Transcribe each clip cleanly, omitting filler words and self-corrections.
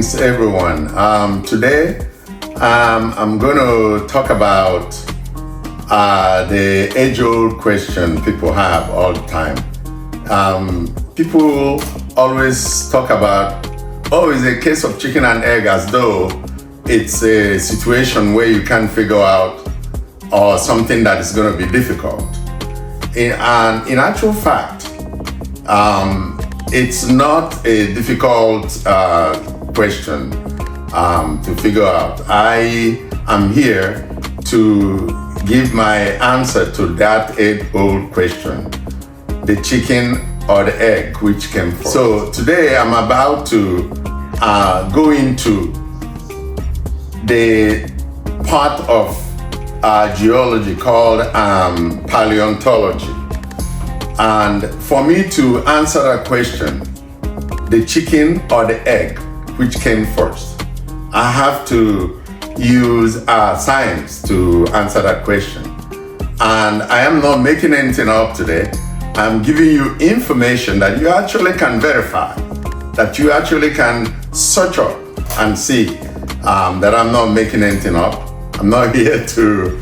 Greetings, everyone. Today, I'm going to talk about the age-old question people have all the time. People always talk about, oh, it's a case of chicken and egg, as though it's a situation where you can't figure out or something that is going to be difficult. In actual fact, it's not a difficult question to figure out. I am here to give my answer to that age-old question: the chicken or the egg, which came first? So today I'm about to go into the part of geology called paleontology. And for me to answer that question, the chicken or the egg, which came first, I have to use science to answer that question. And I am not making anything up today. I'm giving you information that you actually can verify, that you actually can search up and see that I'm not making anything up. I'm not here to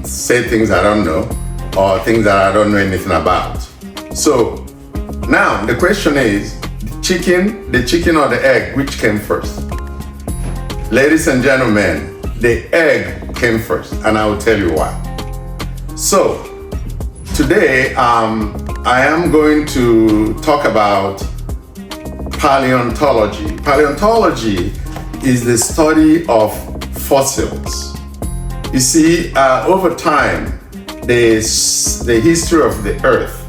say things I don't know or things that I don't know anything about. So now the question is, the chicken or the egg, which came first? Ladies and gentlemen, the egg came first, and I will tell you why. So today I am going to talk about paleontology. Paleontology is the study of fossils. You see, over time, the history of the earth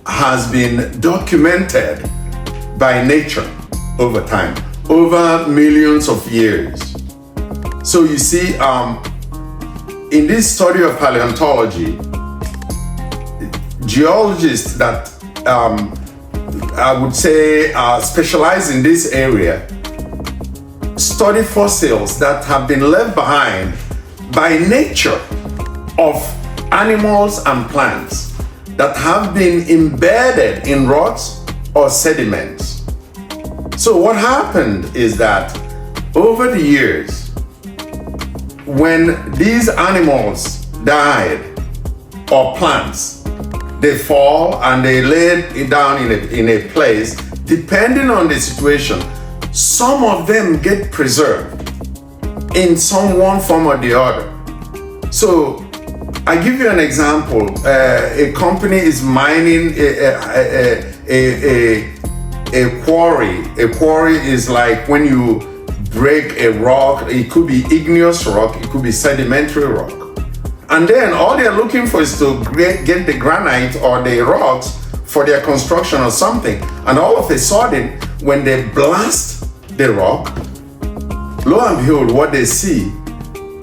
has been documented by nature over time, over millions of years. So you see, in this study of paleontology, geologists that I would say specialize in this area study fossils that have been left behind by nature of animals and plants that have been embedded in rocks or sediments. So what happened is that over the years, when these animals died or plants, they fall and they lay it down in a place. Depending on the situation, some of them get preserved in one form or the other. So I give you an example. A company is mining a quarry. A quarry is like when you break a rock. It could be igneous rock, it could be sedimentary rock. And then all they're looking for is to get the granite or the rocks for their construction or something. And all of a sudden, when they blast the rock, lo and behold, what they see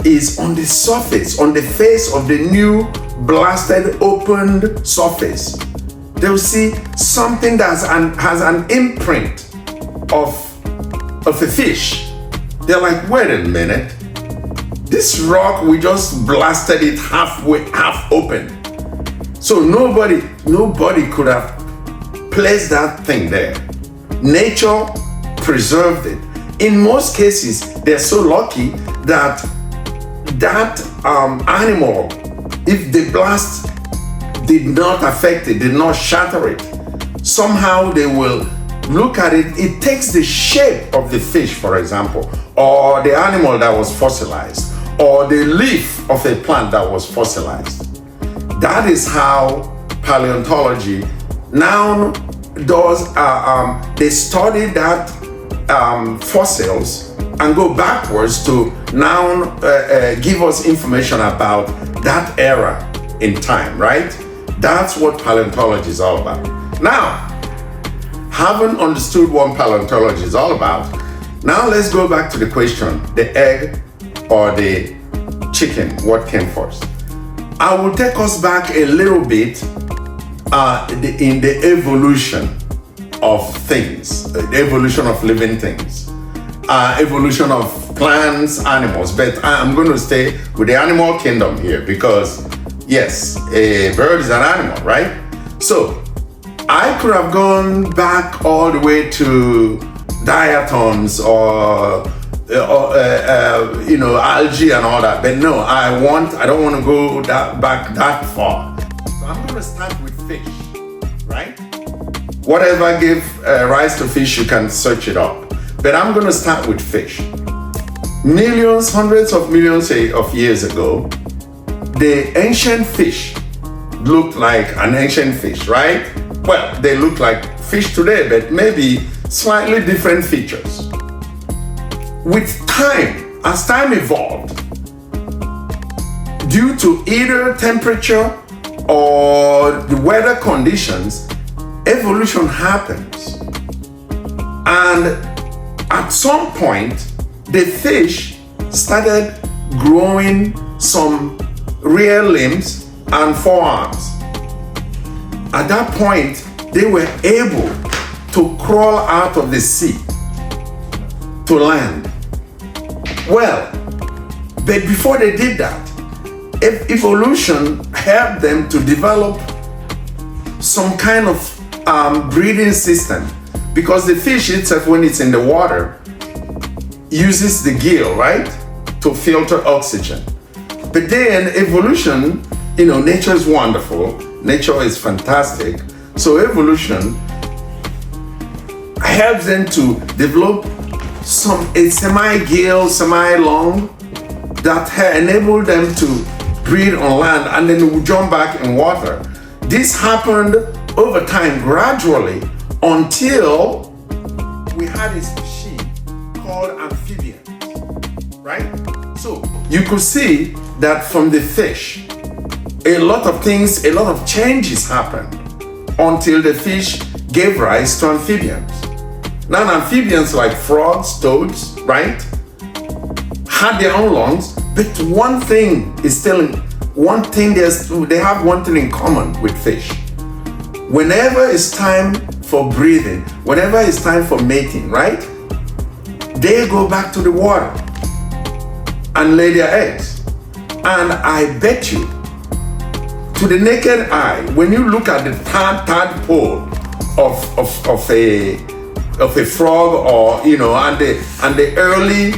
is on the surface, on the face of the new blasted, opened surface, they'll see something that has an imprint of a fish. They're like, wait a minute, this rock, we just blasted it half open. So nobody could have placed that thing there. Nature preserved it. In most cases, they're so lucky that animal, if the blast did not affect it, did not shatter it, somehow they will look at it. It takes the shape of the fish, for example, or the animal that was fossilized, or the leaf of a plant that was fossilized. That is how paleontology now does. They study that fossils and go backwards to now give us information about that era in time, right? That's what paleontology is all about. Now, having understood what paleontology is all about, now let's go back to the question, the egg or the chicken, what came first? I will take us back a little bit in the evolution of things, the evolution of living things, evolution of plants, animals, but I'm going to stay with the animal kingdom here because, yes, a bird is an animal, right? So I could have gone back all the way to diatoms or algae and all that. But no, I don't want to go back that far. So I'm going to start with fish, right? Whatever gave rise to fish, you can search it up. But I'm going to start with fish. Millions, hundreds of millions of years ago, the ancient fish looked like an ancient fish, right? Well, they look like fish today, but maybe slightly different features. With time, as time evolved, due to either temperature or the weather conditions, evolution happens. And at some point, the fish started growing some rear limbs and forearms. At that point, they were able to crawl out of the sea to land. Well, but before they did that, evolution helped them to develop some kind of breathing system, because the fish itself, when it's in the water, uses the gill, right, to filter oxygen. But then evolution, nature is wonderful, nature is fantastic. So evolution helps them to develop a semi-gill, semi-lung that enable them to breathe on land and then jump back in water. This happened over time gradually until we had a species called amphibians, right? So you could see that from the fish, a lot of changes happened until the fish gave rise to amphibians. Now amphibians like frogs, toads, right, had their own lungs, but they have one thing in common with fish. Whenever it's time for breathing, whenever it's time for mating, right, they go back to the water and lay their eggs. And I bet you, to the naked eye, when you look at the tadpole of a frog, or and the early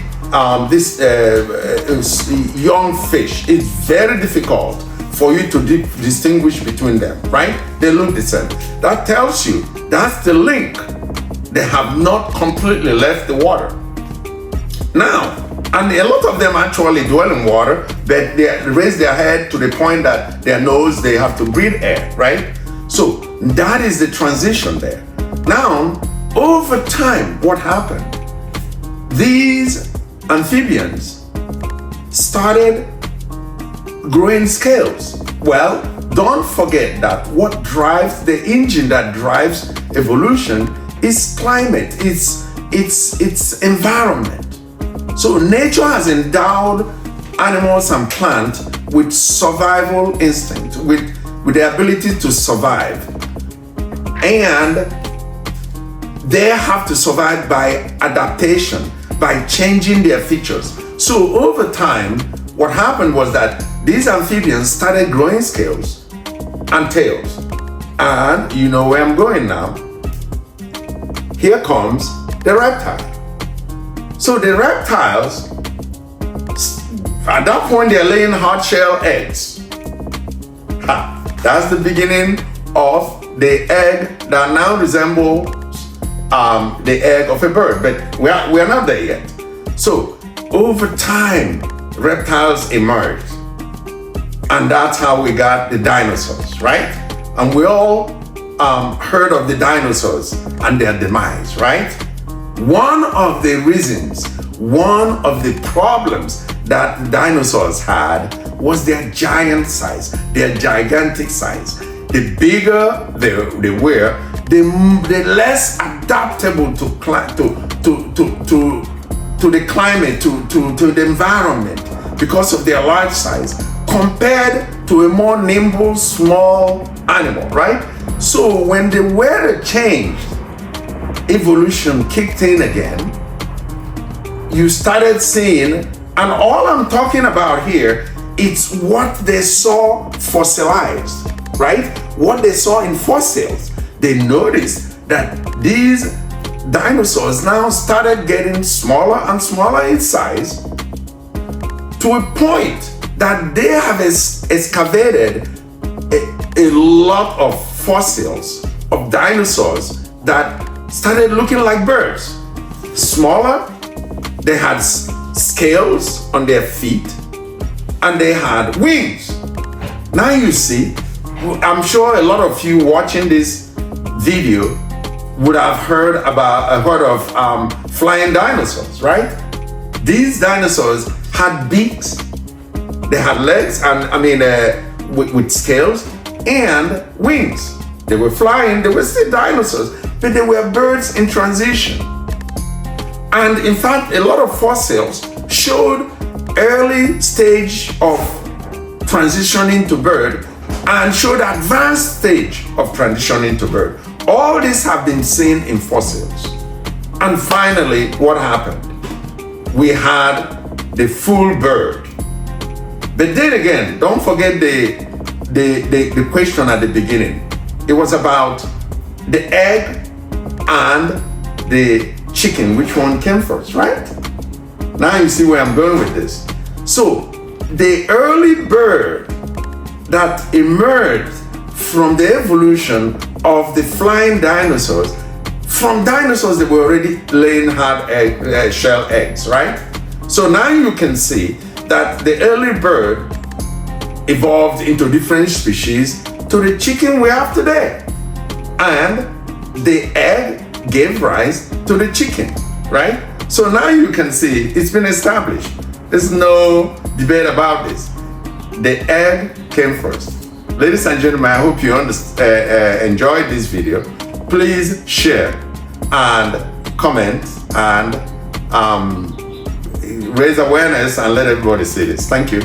young fish, it's very difficult for you to distinguish between them, right? They look the same. That tells you that's the link. They have not completely left the water. Now, and a lot of them actually dwell in water, but they raise their head to the point that their nose, they have to breathe air, right? So that is the transition there. Now, over time, what happened? These amphibians started growing scales. Well, don't forget that what drives the engine that drives evolution is climate, it's environment. So nature has endowed animals and plants with survival instinct, with the ability to survive. And they have to survive by adaptation, by changing their features. So over time, what happened was that these amphibians started growing scales and tails. And you know where I'm going now. Here comes the reptile. So the reptiles, at that point, they're laying hard shell eggs. That's the beginning of the egg that now resembles the egg of a bird, but we are not there yet. So over time, reptiles emerged, and that's how we got the dinosaurs, right? And we all heard of the dinosaurs and their demise, right? One of the reasons, one of the problems that the dinosaurs had was their giant size, their gigantic size. The bigger they were, the less adaptable to the climate, to the environment, because of their large size, compared to a more nimble, small animal, right? So when the weather changed, evolution kicked in again. You started seeing, and all I'm talking about here, it's what they saw fossilized, right? What they saw in fossils. They noticed that these dinosaurs now started getting smaller and smaller in size to a point that they have excavated a lot of fossils of dinosaurs that started looking like birds. Smaller, they had scales on their feet, and they had wings. Now you see, I'm sure a lot of you watching this video would have heard of flying dinosaurs, right? These dinosaurs had beaks, they had legs, and with scales and wings. They were flying, they were still dinosaurs, but they were birds in transition. And in fact, a lot of fossils showed early stage of transitioning to bird and showed advanced stage of transitioning to bird. All these have been seen in fossils. And finally, what happened? We had the full bird. But then again, don't forget the question at the beginning. It was about the egg and the chicken, which one came first, right? Now you see where I'm going with this. So the early bird that emerged from the evolution of the flying dinosaurs, from dinosaurs that were already laying hard shell eggs, right? So now you can see that the early bird evolved into different species to the chicken we have today. And the egg gave rise to the chicken, right? So now you can see it's been established. There's no debate about this. The egg came first. Ladies and gentlemen, I hope you enjoyed this video. Please share and comment and raise awareness and let everybody see this. Thank you.